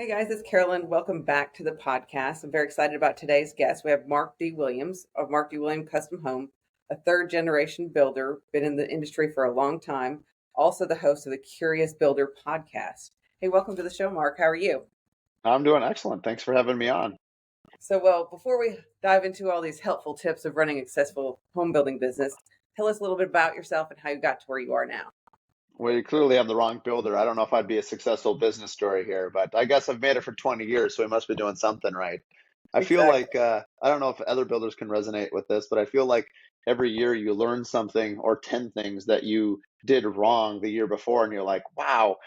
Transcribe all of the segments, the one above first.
guys, it's Carolyn. Welcome back to the podcast. I'm very excited about today's guest. We have Mark D. Williams of Mark D. Williams Custom Home, a third generation builder, been in the industry for a long time, also the host of the Curious Builder podcast. Hey, welcome to the show, Mark. How are you? I'm doing excellent. Thanks for having me on. Before we dive into all these helpful tips of running a successful home building business, tell us a little bit about yourself and how you got to where you are now. Well, you clearly have the wrong builder. I don't know if I'd be a successful business story here, but I guess I've made it for 20 years, so we must be doing something right. I feel Exactly. like, I don't know if other builders can resonate with this, but I feel like every year you learn something or 10 things that you did wrong the year before, and you're like, wow,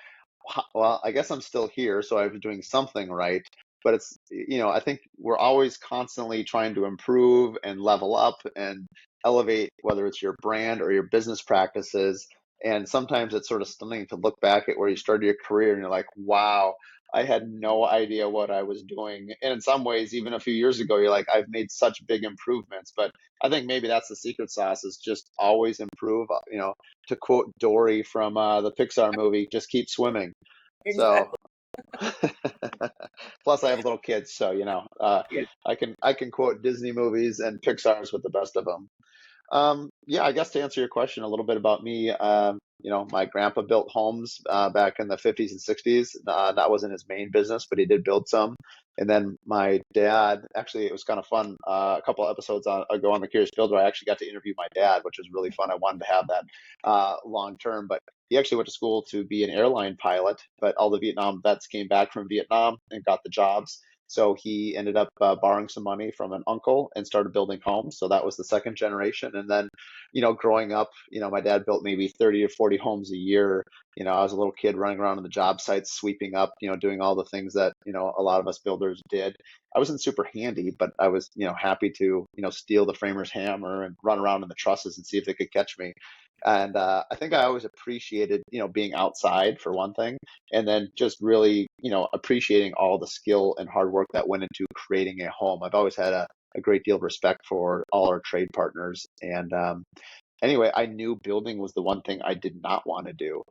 well, I guess I'm still here, so I was doing something right. But I think we're always constantly trying to improve and level up and elevate, whether it's your brand or your business practices. And sometimes it's sort of stunning to look back at where you started your career and you're like, wow, I had no idea what I was doing. And in some ways, even a few years ago, you're like, I've made such big improvements. But I think maybe that's the secret sauce is just always improve. To quote Dory from the Pixar movie, just keep swimming. So, Exactly. plus I have little kids, so Yeah. I can quote Disney movies and Pixar's with the best of them. Yeah, I guess to answer your question a little bit about me, my grandpa built homes back in the 50s and 60s. That wasn't his main business, but he did build some. And then my dad, actually, it was kind of fun. A couple episodes ago on The Curious Builder, I actually got to interview my dad, which was really fun. I wanted to have that long term, but he actually went to school to be an airline pilot, but all the Vietnam vets came back from Vietnam and got the jobs. So he ended up borrowing some money from an uncle and started building homes. So that was the second generation. And then, growing up, my dad built maybe 30 or 40 homes a year. I was a little kid running around on the job sites, sweeping up, doing all the things that, a lot of us builders did. I wasn't super handy, but I was, happy to, steal the framer's hammer and run around in the trusses and see if they could catch me. And I think I always appreciated, being outside for one thing, and then just really, appreciating all the skill and hard work that went into creating a home. I've always had a great deal of respect for all our trade partners. And anyway, I knew building was the one thing I did not want to do.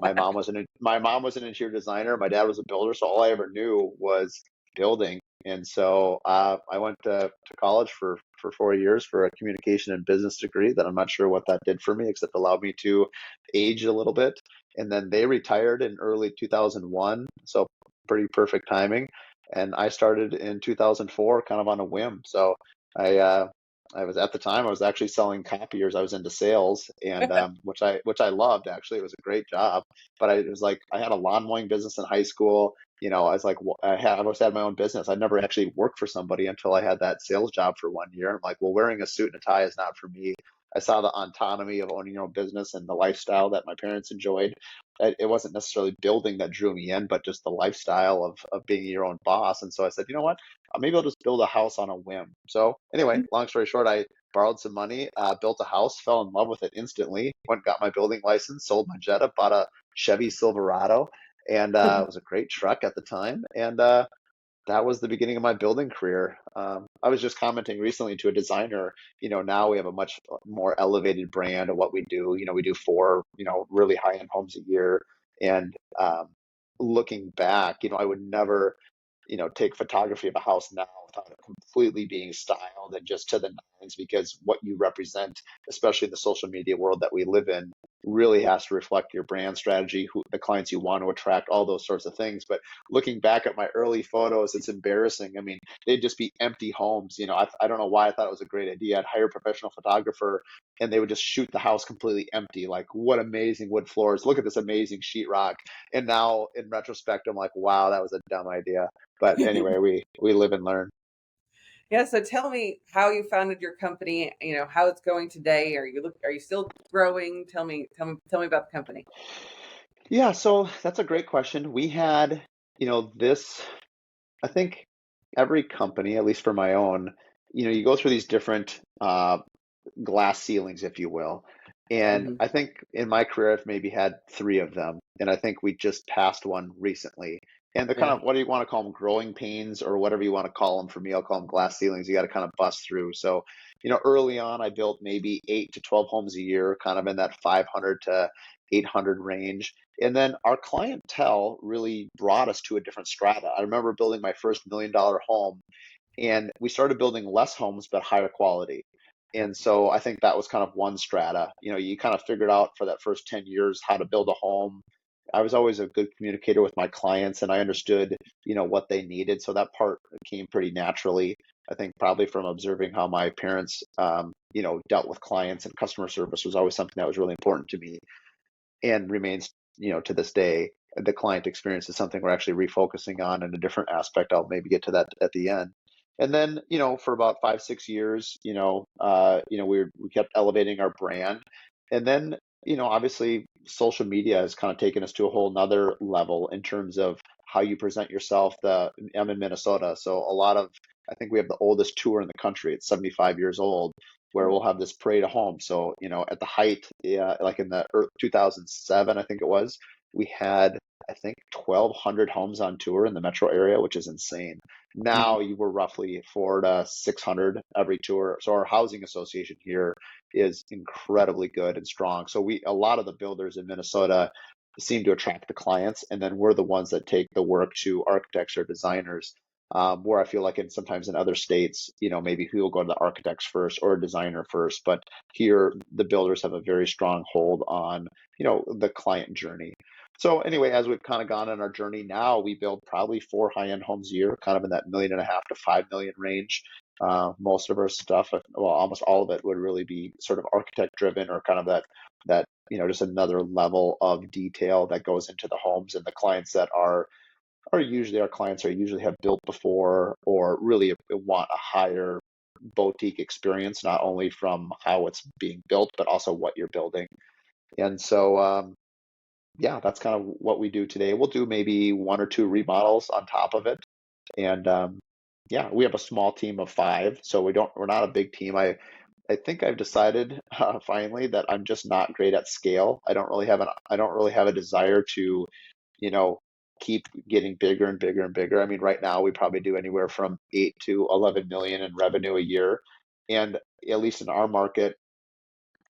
My mom was an interior designer. My dad was a builder, so all I ever knew was building. And so I went to college for 4 years for a communication and business degree that I'm not sure what that did for me, except allowed me to age a little bit. And then they retired in early 2001, so pretty perfect timing. And I started in 2004, kind of on a whim. So I uh, I was at the time I was actually selling copiers. I was into sales, and which I loved actually. It was a great job, but I was like I had a lawn mowing business in high school. I was like I always had my own business. I never actually worked for somebody until I had that sales job for one year. I'm like, well, wearing a suit and a tie is not for me. I saw the autonomy of owning your own business and the lifestyle that my parents enjoyed. It wasn't necessarily building that drew me in, but just the lifestyle of being your own boss. And so I said, you know what? Maybe I'll just build a house on a whim. So anyway, long story short, I borrowed some money, built a house, fell in love with it instantly, went and got my building license, sold my Jetta, bought a Chevy Silverado, and it was a great truck at the time. And that was the beginning of my building career. I was just commenting recently to a designer, now we have a much more elevated brand of what we do. We do four, really high-end homes a year. And looking back, I would never take photography of a house now without it completely being styled and just to the nines, because what you represent, especially in the social media world that we live in, really has to reflect your brand strategy, who the clients you want to attract, all those sorts of things. But looking back at my early photos, it's embarrassing. I mean, they'd just be empty homes. I don't know why I thought it was a great idea. I'd hire a professional photographer and they would just shoot the house completely empty. Like, what amazing wood floors. Look at this amazing sheetrock. And now in retrospect, I'm like, wow, that was a dumb idea. But anyway, we live and learn. Yeah, so tell me how you founded your company, how it's going today. Are you still growing? Tell me about the company. Yeah, so that's a great question. We had, this, I think every company, at least for my own, you go through these different glass ceilings, if you will. And Hmm. I think in my career, I've maybe had three of them. And I think we just passed one recently. And the kind Yeah. of, what do you want to call them, growing pains or whatever you want to call them. For me, I'll call them glass ceilings. You got to kind of bust through. So, early on, I built maybe 8 to 12 homes a year, kind of in that 500 to 800 range. And then our clientele really brought us to a different strata. I remember building my first $1 million home, and we started building less homes but higher quality. And so I think that was kind of one strata. You kind of figured out for that first 10 years how to build a home. I was always a good communicator with my clients, and I understood, what they needed. So that part came pretty naturally. I think probably from observing how my parents, dealt with clients, and customer service was always something that was really important to me and remains, to this day. The client experience is something we're actually refocusing on in a different aspect. I'll maybe get to that at the end. And then, for about 5, 6 years, we kept elevating our brand. And then, obviously social media has kind of taken us to a whole nother level in terms of how you present yourself. I'm in Minnesota, so I think we have the oldest tour in the country. It's 75 years old, where we'll have this parade of homes. So, at the height, yeah, like in the 2007, I think it was, we had, I think, 1,200 homes on tour in the metro area, which is insane. Mm. Now you were roughly 4 to 600 every tour. So our housing association here is incredibly good and strong. So a lot of the builders in Minnesota seem to attract the clients, and then we're the ones that take the work to architects or designers. Where I feel like sometimes in other states, maybe who will go to the architects first or a designer first, but here the builders have a very strong hold on, the client journey. So anyway, as we've kind of gone on our journey now, we build probably 4 high-end homes a year, kind of in that 1.5 million to 5 million range. Most of our stuff, well, almost all of it would really be sort of architect driven, or kind of that just another level of detail that goes into the homes. And the clients that are usually, our clients are usually have built before, or really want a higher boutique experience, not only from how it's being built, but also what you're building. And so, yeah, that's kind of what we do today. We'll do maybe 1 or 2 remodels on top of it. And yeah, we have a small team of 5, so we're not a big team. I think I've decided finally that I'm just not great at scale. I don't really have a desire to, you know, keep getting bigger and bigger and bigger. I mean, right now we probably do anywhere from 8 to 11 million in revenue a year. And at least in our market,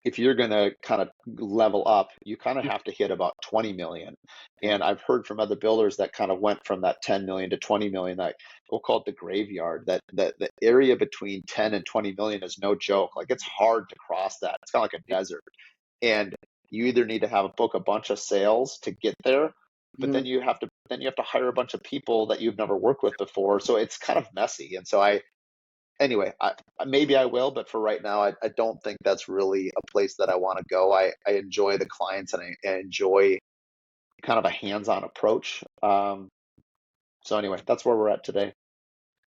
if you're going to kind of level up, you kind of have to hit about 20 million. Yeah. And I've heard from other builders that kind of went from that 10 million to 20 million, that we'll call it the graveyard, that the area between 10 and 20 million is no joke. Like, it's hard to cross that. It's kind of like a desert. And you either need to book a bunch of sales to get there, but Mhm. then you have to hire a bunch of people that you've never worked with before. So it's kind of messy. And so anyway, maybe I will, but for right now, I don't think that's really a place that I want to go. I enjoy the clients, and I enjoy kind of a hands-on approach. So anyway, that's where we're at today.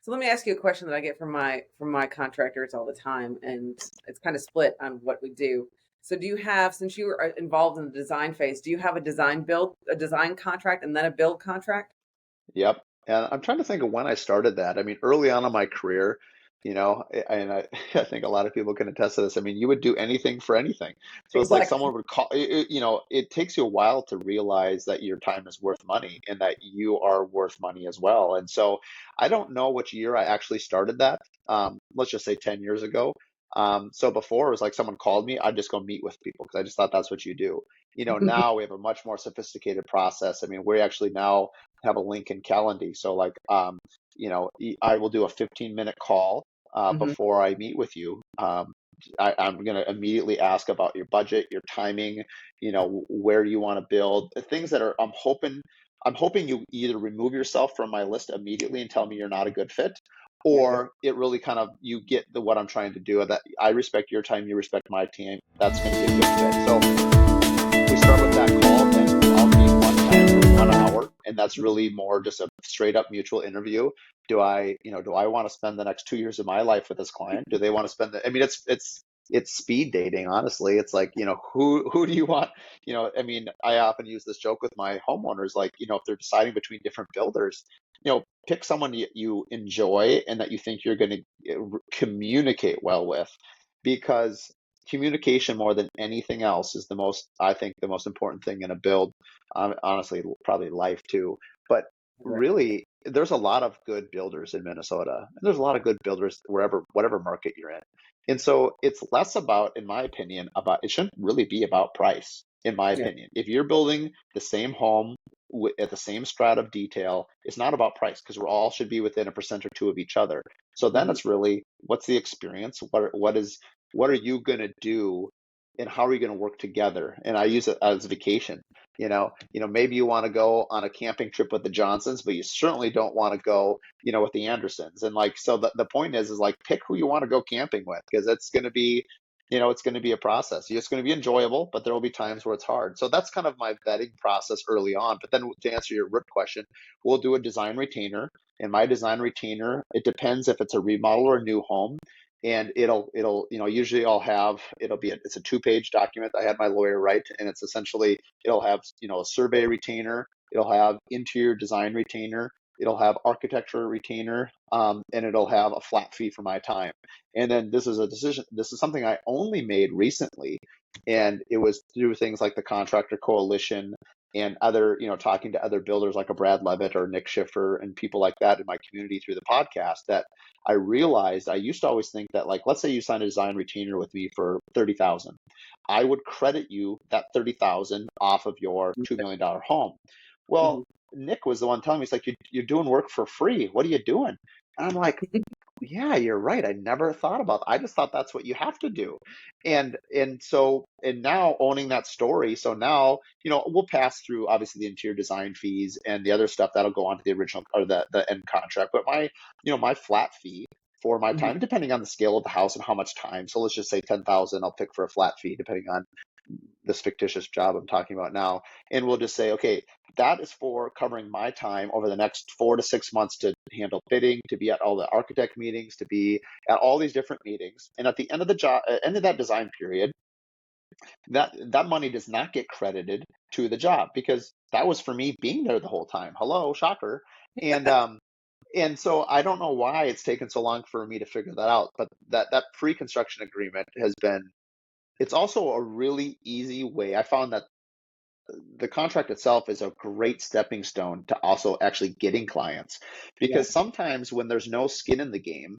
So let me ask you a question that I get from my contractors all the time, and it's kind of split on what we do. So do you have, since you were involved in the design phase, do you have a design contract and then a build contract? Yep. And I'm trying to think of when I started that. I mean, early on in my career, and I think a lot of people can attest to this. I mean, you would do anything for anything. So it's like Exactly. someone would call, it takes you a while to realize that your time is worth money, and that you are worth money as well. And so I don't know which year I actually started that. Let's just say 10 years ago. So before, it was like someone called me, I'd just go meet with people because I just thought that's what you do. Now we have a much more sophisticated process. I mean, we actually now have a link in Calendly. So like, I will do a 15-minute call Hmm. before I meet with you. I'm going to immediately ask about your budget, your timing, where you want to build, things that I'm hoping you either remove yourself from my list immediately and tell me you're not a good fit, There you or it really kind of, you get what I'm trying to do, that I respect your time, you respect my time. That's going to be a good fit. So we start with that call, and I'll meet one time for 1 hour, and that's go. really more just a straight up mutual interview. Do I want to spend the next 2 years of my life with this client? Do they want to spend I mean, it's speed dating, honestly. It's like, who do you want? I mean, I often use this joke with my homeowners, like, if they're deciding between different builders, pick someone you enjoy and that you think you're going to communicate well with, because communication, more than anything else, is I think, the most important thing in a build. Honestly, probably life too. But Right. really, there's a lot of good builders in Minnesota, and there's a lot of good builders wherever, whatever market you're in. And so it's less about, in my opinion, about it shouldn't really be about price, in my Yeah. opinion. If you're building the same home at the same strata of detail, it's not about price because we're all should be within a percent or two of each other. So then Hmm. it's really what's the experience? What are you gonna do, and how are you gonna work together? And I use it as vacation. Maybe you want to go on a camping trip with the Johnsons, but you certainly don't want to go, with the Andersons. And like, so the point is like, pick who you want to go camping with, because it's going to be a process. It's going to be enjoyable, but there will be times where it's hard. So that's kind of my vetting process early on. But then to answer your root question, we'll do a design retainer. And my design retainer, it depends if it's a remodel or a new home, and usually it's a 2-page document I had my lawyer write, and it's essentially, it'll have, a survey retainer, it'll have interior design retainer, it'll have architecture retainer, and it'll have a flat fee for my time. And then this is something I only made recently, and it was through things like the Contractor Coalition and other, talking to other builders like a Brad Levitt or Nick Schiffer and people like that in my community through the podcast, that I realized I used to always think that, like, let's say you sign a design retainer with me for 30,000, I would credit you that 30,000 off of your $2 million home. Well, Hmm. Nick was the one telling me, he's like, you're doing work for free. What are you doing? And I'm like, yeah, you're right. I never thought about that. I just thought that's what you have to do. And now owning that story, so now, we'll pass through obviously the interior design fees and the other stuff that'll go on to the original or the end contract. But my flat fee for my Hmm. time, depending on the scale of the house and how much time. So let's just say 10,000, I'll pick for a flat fee, depending on this fictitious job I'm talking about now. And we'll just say, okay, that is for covering my time over the next 4 to 6 months to handle bidding, to be at all the architect meetings, to be at all these different meetings. And at the end of the job, end of that design period, that money does not get credited to the job, because that was for me being there the whole time. Hello, shocker. And so I don't know why it's taken so long for me to figure that out, but that pre-construction agreement has been, it's also a really easy way. I found that the contract itself is a great stepping stone to also actually getting clients, Yeah. because sometimes when there's no skin in the game,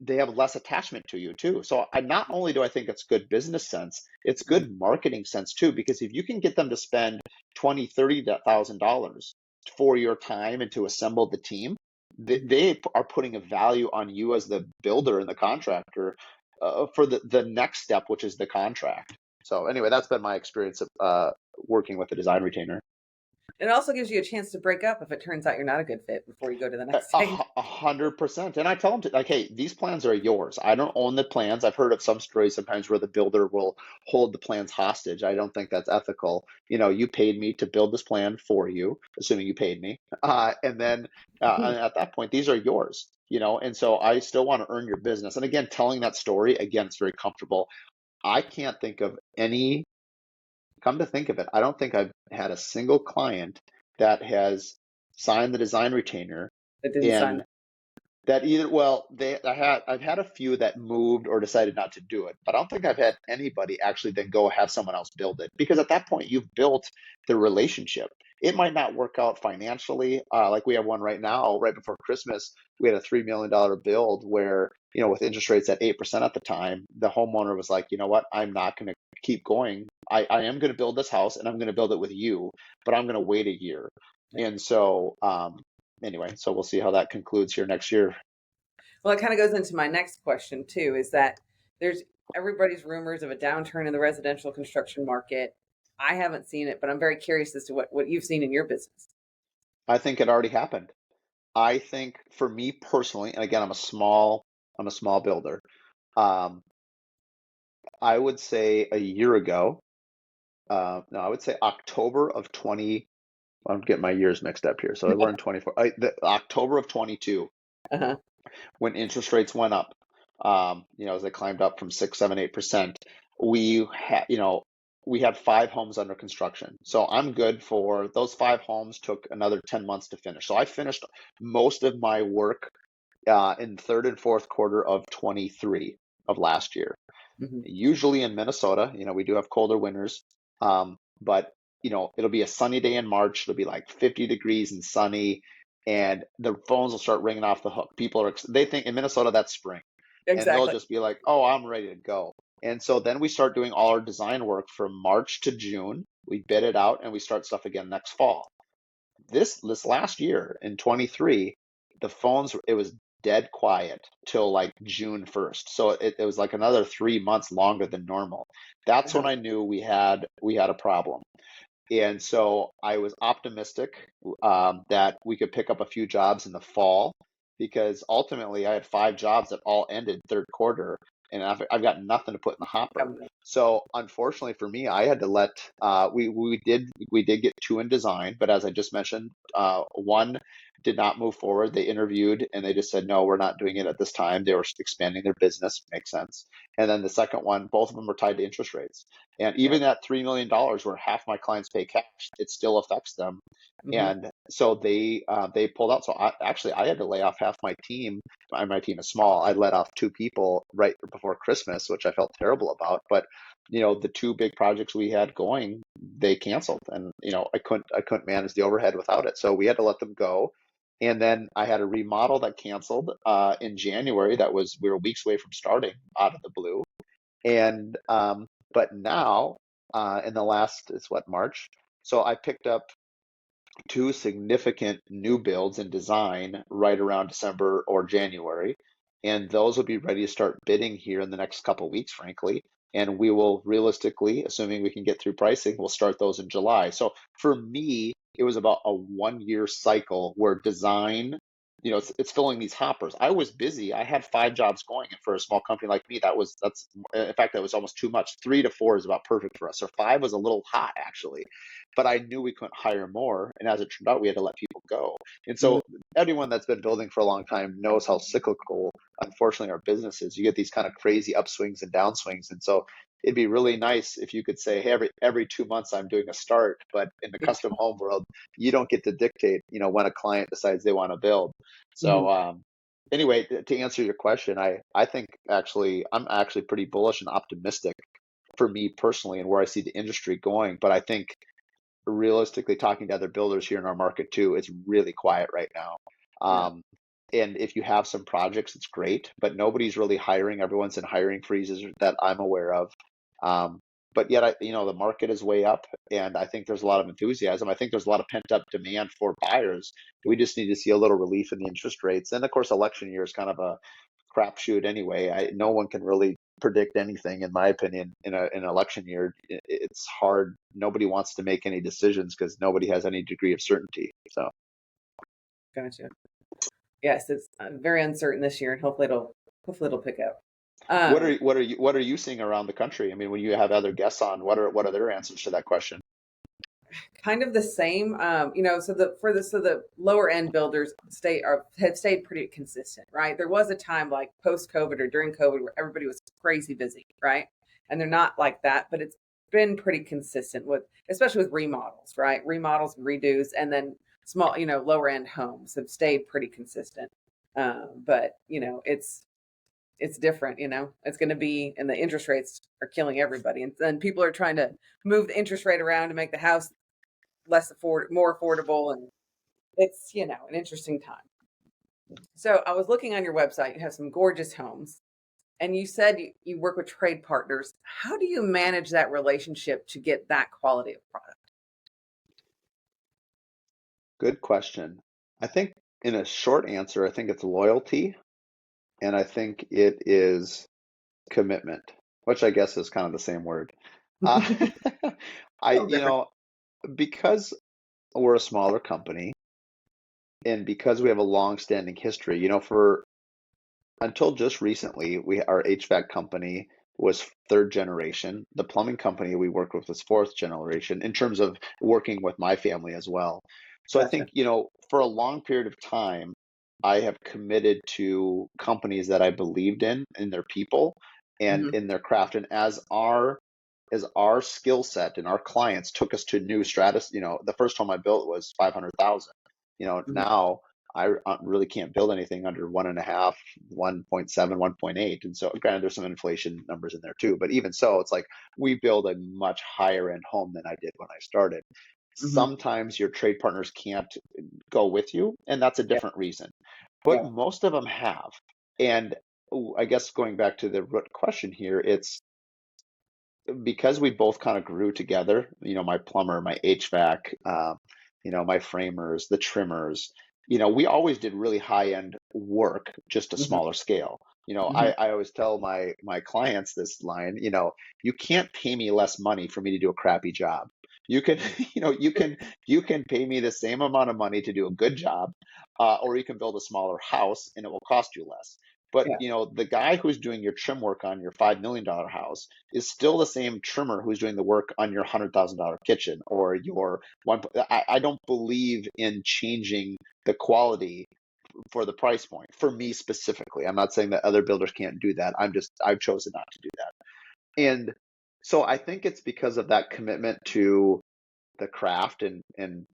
they have less attachment to you too. So not only do I think it's good business sense, it's Mhm. good marketing sense too, because if you can get them to spend 20, 30,000 dollars for your time and to assemble the team, Mhm. they are putting a value on you as the builder and the contractor, for the next step, which is the contract. So anyway, that's been my experience of working with a design retainer. It also gives you a chance to break up if it turns out you're not a good fit before you go to the A, next a thing. hu- 100%. And I tell them like, hey, these plans are yours. I don't own the plans. I've heard of some stories sometimes where the builder will hold the plans hostage. I don't think that's ethical. You paid me to build this plan for you, assuming you paid me. And then and at that point, these are yours. And so I still want to earn your business. And again, telling that story, again, it's very comfortable. I can't think of any, come to think of it, I don't think I've had a single client that has signed the design retainer That didn't sign. and that either, well, I've had a few that moved or decided not to do it, but I don't think I've had anybody actually then go have someone else build it, because at that point you've built the relationship. It might not work out financially, like we have one right now. Right before Christmas, we had a $3 million build where, with interest rates at 8% at the time, the homeowner was like, you know what, I'm not going to keep going. I am going to build this house, and I'm going to build it with you, but I'm going to wait a year. Right. And so, anyway, so we'll see how that concludes here next year. Well, it kind of goes into my next question too, is that there's everybody's rumors of a downturn in the residential construction market. I haven't seen it, but I'm very curious as to what you've seen in your business. I think it already happened. I think for me personally, and again, I'm a small builder. Um, I would say a year ago, no, I would say October of 20, I'm getting my years mixed up here. So we're in 24, October of 22, Uh-huh. when interest rates went up, as they climbed up from 6, 7, 8%, we had 5 homes under construction. So I'm good for those 5 homes, took another 10 months to finish. So I finished most of my work in third and fourth quarter of 23 of last year. Hmm. Usually in Minnesota, we do have colder winters, but it'll be a sunny day in March. It'll be like 50 degrees and sunny, and the phones will start ringing off the hook. They think in Minnesota that's spring, and they'll Exactly. just be like, "Oh, I'm ready to go." And so then we start doing all our design work from March to June. We bid it out, and we start stuff again next fall. This last year in 23, the phones, it was dead quiet till like June 1st. So it was like another 3 months longer than normal. That's when Uh-huh. I knew we had a problem. And so I was optimistic that we could pick up a few jobs in the fall, because ultimately I had 5 jobs that all ended third quarter, and I've got nothing to put in the hopper. Um, So unfortunately for me, I had to let we did get 2 in design, but as I just mentioned, one did not move forward. They interviewed and they just said, no, we're not doing it at this time. They were expanding their business, makes sense. And then the second one, both of them were tied to interest rates. And yeah. even at $3 million, where half my clients pay cash, it still affects them. Hmm. And so they pulled out. So I had to lay off half my team. My team is small. I let off 2 people right before Christmas, which I felt terrible about. But the 2 big projects we had going, they canceled, and I couldn't manage the overhead without it. So we had to let them go. And then I had a remodel that canceled in January. We were weeks away from starting out of the blue. And but now, in the last, it's what, March? So I picked up 2 significant new builds in design right around December or January, and those will be ready to start bidding here in the next couple weeks, frankly. And we will realistically, assuming we can get through pricing, we'll start those in July. So for me, it was about a 1 year cycle where design, it's filling these hoppers. I was busy. I had 5 jobs going, and for a small company like me, that's in fact that was almost too much. 3 to 4 is about perfect for us. So 5 was a little hot actually, but I knew we couldn't hire more. And as it turned out, we had to let people go. And Hmm. so anyone that's been building for a long time knows how cyclical, unfortunately, our business is. You get these kind of crazy upswings and downswings. And so it'd be really nice if you could say, hey, every 2 months I'm doing a start. But in the custom home world, you don't get to dictate, when a client decides they want to build. Hmm. So anyway, to answer your question, I think actually I'm actually pretty bullish and optimistic for me personally and where I see the industry going. But I think realistically, talking to other builders here in our market too, it's really quiet right now. Yeah. Um, and if you have some projects, it's great, but nobody's really hiring. Everyone's in hiring freezes that I'm aware of. Um, but yet, the market is way up, and I think there's a lot of enthusiasm. I think there's a lot of pent up demand for buyers. We just need to see a little relief in the interest rates. And of course, election year is kind of a crapshoot anyway. No one can really predict anything, in my opinion, in an election year. It's hard. Nobody wants to make any decisions because nobody has any degree of certainty. So, Gotcha. Yes, it's very uncertain this year, and hopefully it'll pick up. what are Um, what are you seeing around the country? I mean, when you have other guests on, what are their answers to that question? Kind of the same. So the lower end builders have stayed pretty consistent, right? There was a time like post COVID or during COVID where everybody was crazy busy, right? And they're not like that, but it's been pretty consistent with, especially with remodels, right? Remodels and redos, and then small, lower end homes have stayed pretty consistent. But it's different, it's going to be, and the interest rates are killing everybody, and then people are trying to move the interest rate around to make the house more affordable, and it's an interesting time. So I was looking on your website. You have some gorgeous homes, and you said you work with trade partners. How do you manage that relationship to get that quality of product? Good question. I think in a short answer, I think it's loyalty, and I think it is commitment, which I guess is kind of the same word. Uh, A I, little different. because we're a smaller company and because we have a long-standing history, for until just recently, our HVAC company was third generation. The plumbing company we worked with was fourth generation in terms of working with my family as well. So I Gotcha. think, for a long period of time, I have committed to companies that I believed in their people and Hmm. in their craft. And as our skill set and our clients took us to new stratus, the first home I built was 500,000. Hmm. Now I really can't build anything under 1.5, 1.7, 1.8. And so granted, there's some inflation numbers in there too, but even so, it's like we build a much higher end home than I did when I started. Hmm. Sometimes your trade partners can't go with you, and that's a Yeah. different reason. But Yeah. most of them have. And I guess going back to the root question here, it's because we both kind of grew together, my plumber, my HVAC, my framers, the trimmers, we always did really high end work, just a Hmm. smaller scale. Hmm. I always tell my clients this line, you can't pay me less money for me to do a crappy job. You can, you can pay me the same amount of money to do a good job, or you can build a smaller house and it will cost you less. But Yeah. the guy who's doing your trim work on your $5 million house is still the same trimmer who's doing the work on your $100,000 kitchen or your one. I don't believe in changing the quality for the price point for me specifically. I'm not saying that other builders can't do that. I've chosen not to do that. And so I think it's because of that commitment to the craft and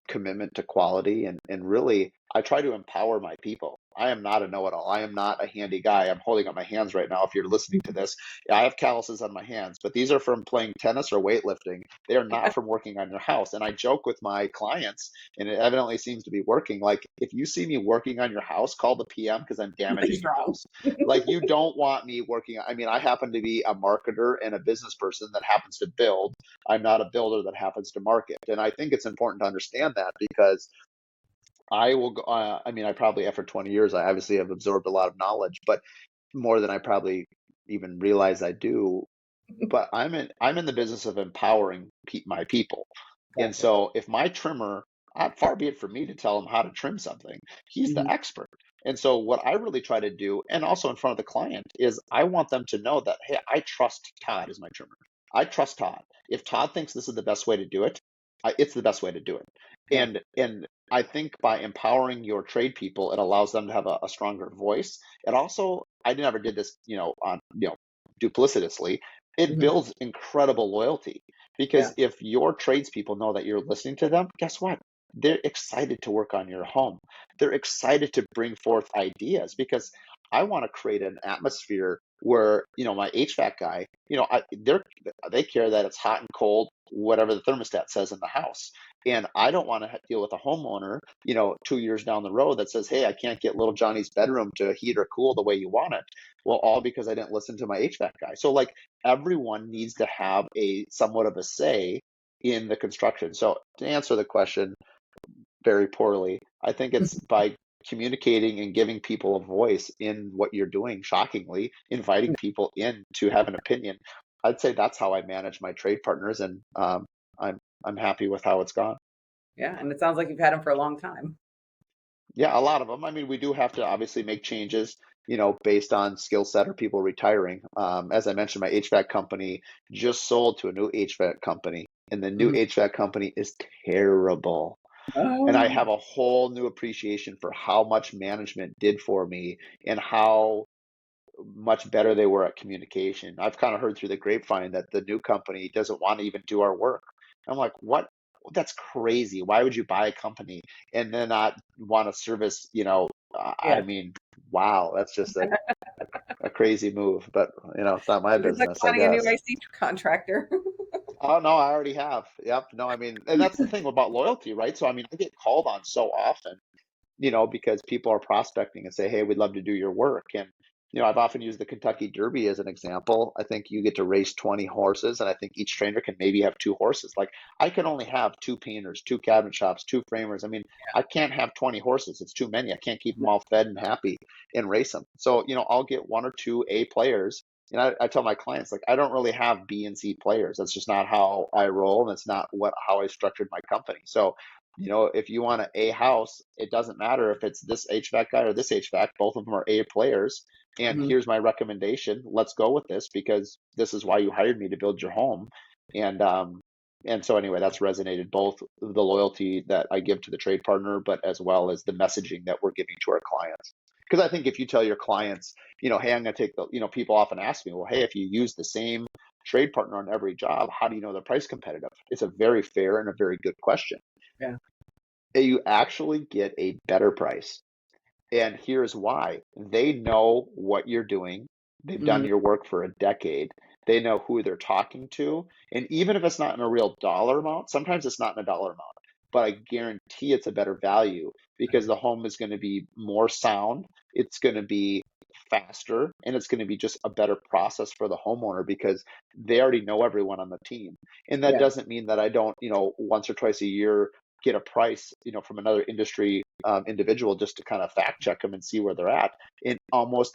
commitment to quality and really I try to empower my people. I am not a know-it-all. I am not a handy guy. I'm holding up my hands right now if you're listening to this. I have calluses on my hands, but these are from playing tennis or weightlifting. They are not from working on your house. And I joke with my clients, and it evidently seems to be working. Like, if you see me working on your house, call the PM because I'm damaging Something's your wrong. house. Like, you don't want me working. I mean, I happen to be a marketer and a business person that happens to build. I'm not a builder that happens to market. And I think it's important to understand that because I will go, I mean, I probably, after 20 years, I obviously have absorbed a lot of knowledge, but more than I probably even realize I do. But I'm in the business of empowering my people. And Gotcha. so if my trimmer, far be it for me to tell him how to trim something, he's the Hmm. expert. And so what I really try to do, and also in front of the client, is I want them to know that, hey, I trust Todd as my trimmer. I trust Todd. If Todd thinks this is the best way to do it, it's the best way to do it. Yeah. And I think by empowering your trade people, it allows them to have a stronger voice. It also, I never did this, duplicitously. It Hmm. builds incredible loyalty Yeah. because if your tradespeople know that you're listening to them, guess what? They're excited to work on your home. They're excited to bring forth ideas because I want to create an atmosphere where, my HVAC guy, they care that it's hot and cold, whatever the thermostat says in the house. And I don't want to deal with a homeowner, 2 years down the road that says, hey, I can't get little Johnny's bedroom to heat or cool the way you want it. Well, all because I didn't listen to my HVAC guy. So like everyone needs to have a somewhat of a say in the construction. So to answer the question very poorly, I think it's by communicating and giving people a voice in what you're doing, shockingly, inviting people in to have an opinion. I'd say that's how I manage my trade partners, and I'm I'm happy with how it's gone. Yeah. And it sounds like you've had them for a long time. Yeah, a lot of them. I mean, we do have to obviously make changes, based on skill set or people retiring. As I mentioned, my HVAC company just sold to a new HVAC company, and the new Hmm. HVAC company is terrible. And I Oh, have a whole new appreciation for how much management did for me and how much better they were at communication. I've kind of heard through the grapevine that the new company doesn't want to even do our work. I'm like, what? That's crazy. Why would you buy a company and then not want to service? I yeah. mean, wow, that's just a crazy move. But it's not my It's like business, I finding a new guess. AC contractor. Oh no, I already have. Yep. No, I mean, and that's the thing about loyalty, right? So I mean, I get called on so often, because people are prospecting and say, hey, we'd love to do your work. And, I've often used the Kentucky Derby as an example. I think you get to race 20 horses, and I think each trainer can maybe have two horses. Like, I can only have two painters, two cabinet shops, two framers. I mean, I can't have 20 horses. It's too many. I can't keep them all fed and happy and race them. So, I'll get one or two A players. And I tell my clients, like, I don't really have B and C players. That's just not how I roll. And it's not how I structured my company. So, if you want an A house, it doesn't matter if it's this HVAC guy or this HVAC. Both of them are A players. And Hmm. here's my recommendation. Let's go with this because this is why you hired me to build your home. And so anyway, that's resonated both the loyalty that I give to the trade partner, but as well as the messaging that we're giving to our clients. Because I think if you tell your clients, hey, I'm going to take people often ask me, well, hey, if you use the same trade partner on every job, how do you know they're price competitive? It's a very fair and a very good question. Yeah. You actually get a better price And here's why. They know what you're doing. They've done Mhm. your work for a decade. They know who they're talking to. And even if it's not in a real dollar amount, sometimes it's not in a dollar amount, but I guarantee it's a better value because the home is going to be more sound. It's going to be faster, and it's going to be just a better process for the homeowner because they already know everyone on the team. And that Yeah. doesn't mean that I don't, once or twice a year get a price, from another industry individual just to kind of fact check them and see where they're at. And almost,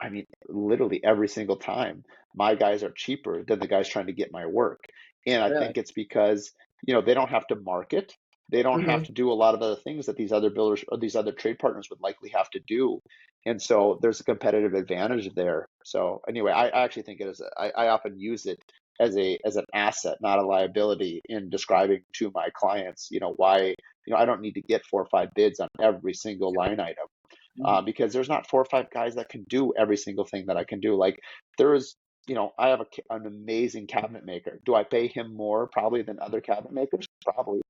I mean, literally every single time, my guys are cheaper than the guys trying to get my work. And I Really. think it's because, they don't have to market. They don't have Hmm. to do a lot of other things that these other builders or these other trade partners would likely have to do. And so there's a competitive advantage there. So anyway, I actually think it is, I often use it as an asset, not a liability in describing to my clients, why, I don't need to get 4 or 5 bids on every single line item because there's not 4 or 5 guys that can do every single thing that I can do. Like there is, I have an amazing cabinet maker. Do I pay him more probably than other cabinet makers? Probably.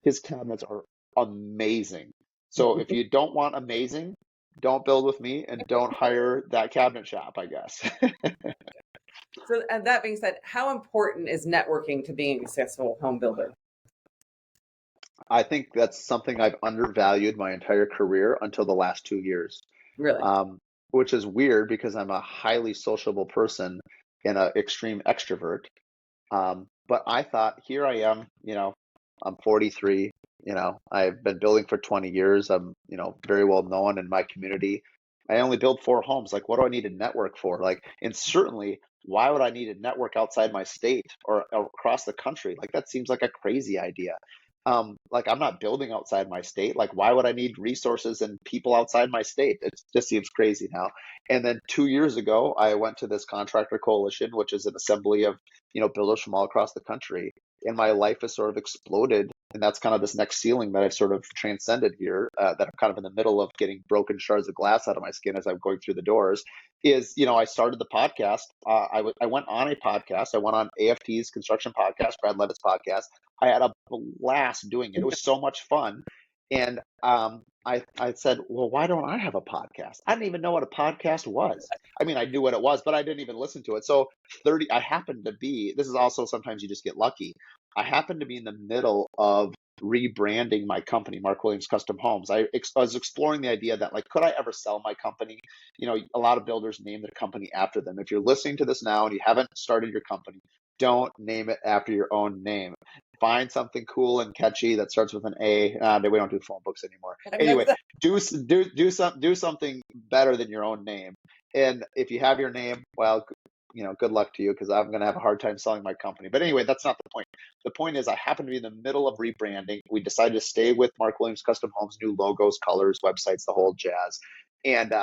His cabinets are amazing. So if you don't want amazing, don't build with me and don't hire that cabinet shop, I guess. So, and that being said, how important is networking to being a successful home builder? I think that's something I've undervalued my entire career until the last 2 years, Really? um, which is weird because I'm a highly sociable person and an extreme extrovert. But I thought, here I am, I'm 43, I've been building for 20 years. I'm, very well known in my community. I only build 4 homes. Like, what do I need a network for? Like, and certainly, why would I need a network outside my state or across the country? Like, that seems like a crazy idea. Like, I'm not building outside my state. Like, why would I need resources and people outside my state? It just seems crazy now. And then 2 years ago, I went to this contractor coalition, which is an assembly of builders from all across the country. And my life has sort of exploded. And that's kind of this next ceiling that I've sort of transcended here, that I'm kind of in the middle of getting broken shards of glass out of my skin as I'm going through the doors. Is, I started the podcast. I went on a podcast. I went on AFT's construction podcast, Brad Levitt's podcast. I had a blast doing it. It was so much fun. And I said, well, why don't I have a podcast? I didn't even know what a podcast was. I mean, I knew what it was, but I didn't even listen to it. So I happened to be, this is also sometimes you just get lucky. I happened to be in the middle of rebranding my company, Mark Williams Custom Homes. I was exploring the idea that, like, could I ever sell my company? A lot of builders name their company after them. If you're listening to this now and you haven't started your company, don't name it after your own name. Find something cool and catchy that starts with an A. We don't do phone books anymore. I know Anyway, that. do something better than your own name. And if you have your name, well, good luck to you because I'm going to have a hard time selling my company. But anyway, that's not the point. The point is, I happen to be in the middle of rebranding. We decided to stay with Mark Williams Custom Homes, new logos, colors, websites, the whole jazz. And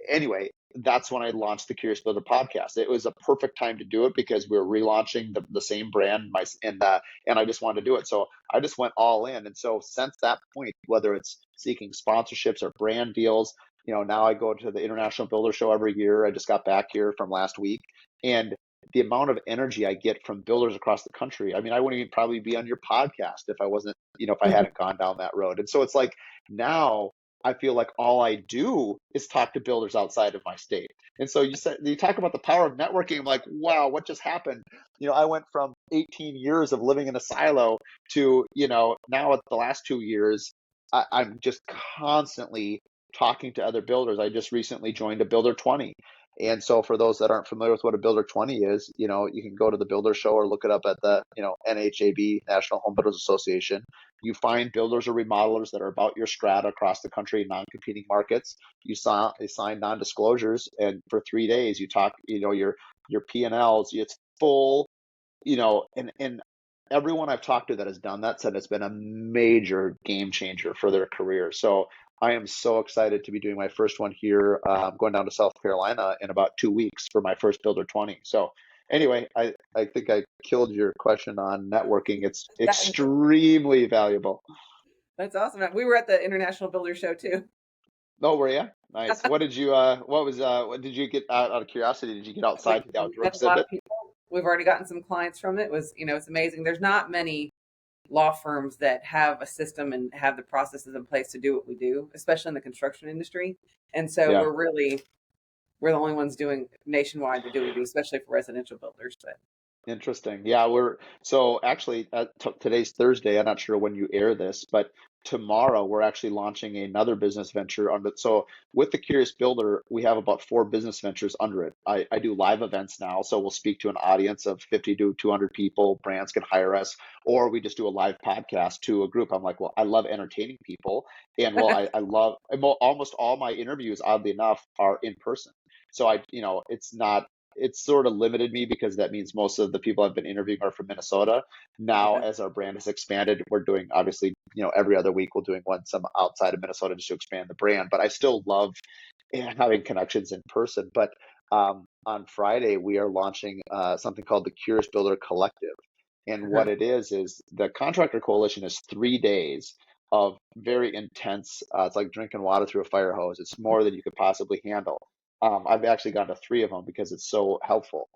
anyway, that's when I launched the Curious Builder podcast. It was a perfect time to do it because we were relaunching the same brand, and I just wanted to do it. So I just went all in. And so since that point, whether it's seeking sponsorships or brand deals, now I go to the International Builder Show every year. I just got back here from last week, and the amount of energy I get from builders across the country. I mean, I wouldn't even probably be on your podcast if I wasn't, if I hadn't gone down that road. And so it's like now I feel like all I do is talk to builders outside of my state. And so you talk about the power of networking. I'm like, wow, what just happened? I went from 18 years of living in a silo to, now at the last 2 years, I'm just constantly talking to other builders. I just recently joined a Builder 20. And so for those that aren't familiar with what a Builder 20 is, you can go to the Builder Show or look it up at the, NHAB, National Home Builders Association. You find builders or remodelers that are about your strata across the country, non-competing markets. You sign non-disclosures, and for 3 days you talk, your P&Ls. It's full, and everyone I've talked to that has done that said it's been a major game changer for their career. So I am so excited to be doing my first one here. I'm going down to South Carolina in about 2 weeks for my first Builder 20. So anyway, I think I killed your question on networking. It's That, extremely valuable. that's awesome. We were at the International Builder Show too. Oh, were you? Nice. What did you get out of curiosity? Did you get outside to the We outdoor met a lot exhibit? of people. We've already gotten some clients from it. It was, it's amazing. There's not many law firms that have a system and have the processes in place to do what we do, especially in the construction industry. And so Yeah. we're the only ones doing nationwide to do what we do, especially for residential builders. But Interesting. Yeah, we're so actually today's Thursday. I'm not sure when you air this, but tomorrow we're actually launching another business venture under. So with the Curious Builder, we have about 4 business ventures under it. I do live events now, so we'll speak to an audience of 50 to 200 people. Brands can hire us, or we just do a live podcast to a group. I'm like, well, I love entertaining people, and well, I love almost all my interviews, oddly enough, are in person. So it's sort of limited me because that means most of the people I've been interviewing are from Minnesota. Now, okay. as our brand has expanded, we're doing obviously, every other week we're doing one some outside of Minnesota just to expand the brand. But I still love having connections in person. But on Friday, we are launching something called the Curious Builder Collective. And Uh-huh. what it is the Contractor Coalition is 3 days of very intense, it's like drinking water through a fire hose. It's more than you could possibly handle. I've actually gone to 3 of them because it's so helpful.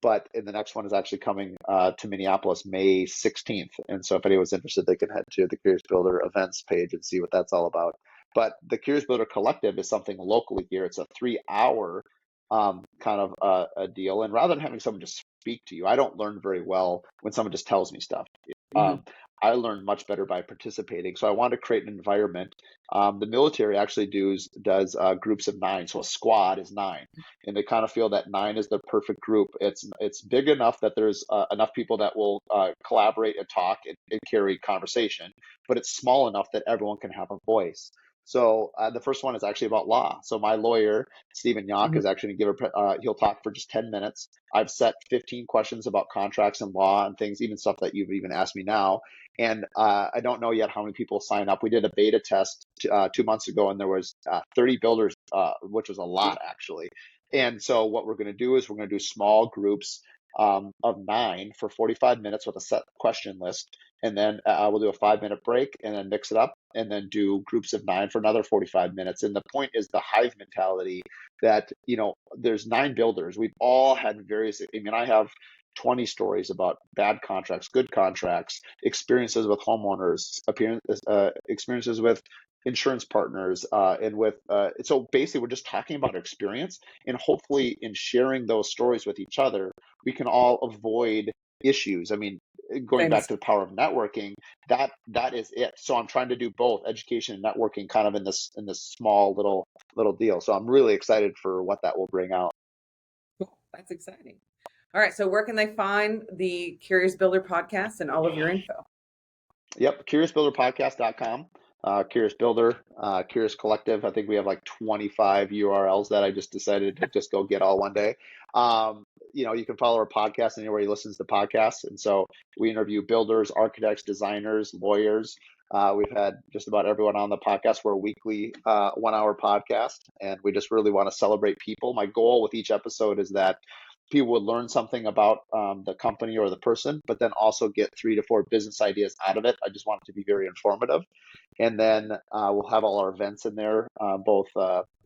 But and the next one is actually coming to Minneapolis May 16th. And so if anyone's interested, they can head to the Curious Builder events page and see what that's all about. But the Curious Builder Collective is something locally here. It's a 3 hour kind of a deal. And rather than having someone just speak to you, I don't learn very well when someone just tells me stuff. Hmm. Um, I learn much better by participating. So I want to create an environment. The military actually does groups of 9, so a squad is 9, and they kind of feel that 9 is the perfect group. It's big enough that there's enough people that will collaborate and talk and carry conversation, but it's small enough that everyone can have a voice. So the first one is actually about law. So my lawyer, Stephen Yock, Hmm. is actually going to give he'll talk for just 10 minutes. I've set 15 questions about contracts and law and things, even stuff that you've even asked me now. And I don't know yet how many people sign up. We did a beta test 2 months ago, and there was 30 builders, which was a lot actually. And so what we're going to do is we're going to do small groups of 9 for 45 minutes with a set question list, and then we'll do a 5-minute break, and then mix it up, and then do groups of 9 for another 45 minutes. And the point is the hive mentality that there's 9 builders. We've all had various. I mean, I have 20 stories about bad contracts, good contracts, experiences with homeowners, experiences with insurance partners, and with so basically we're just talking about our experience, and hopefully in sharing those stories with each other, we can all avoid issues. I mean, going Same back as to the power of networking, that is it. So I'm trying to do both education and networking kind of in this small little deal. So I'm really excited for what that will bring out. cool. That's exciting. All right. So where can they find the Curious Builder podcast and all of your info? Yep, curiousbuilderpodcast.com. Curious Builder, Curious Collective. I think we have like 25 URLs that I just decided to just go get all one day. You can follow our podcast anywhere you listen to podcasts. And so we interview builders, architects, designers, lawyers. We've had just about everyone on the podcast. We're a weekly 1 hour podcast, and we just really want to celebrate people. My goal with each episode is that people would learn something about the company or the person, but then also get 3 to 4 business ideas out of it. I just want it to be very informative. And then we'll have all our events in there, both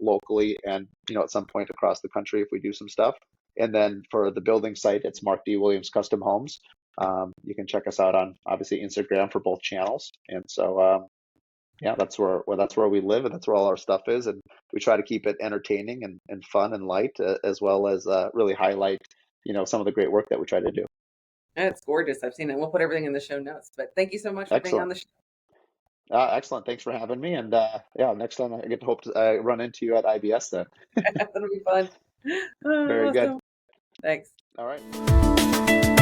locally and at some point across the country if we do some stuff. And then for the building site, it's Mark D. Williams Custom Homes. You can check us out on obviously Instagram for both channels. And so yeah, that's where we live, and that's where all our stuff is. And we try to keep it entertaining and fun and light, as well as really highlight some of the great work that we try to do. It's gorgeous. I've seen it. We'll put everything in the show notes. But thank you so much for being on Excellent. the show. Excellent. Thanks for having me. And yeah, next time I get to hope to run into you at IBS then. That'll be fun. Very good. Awesome. Thanks. All right.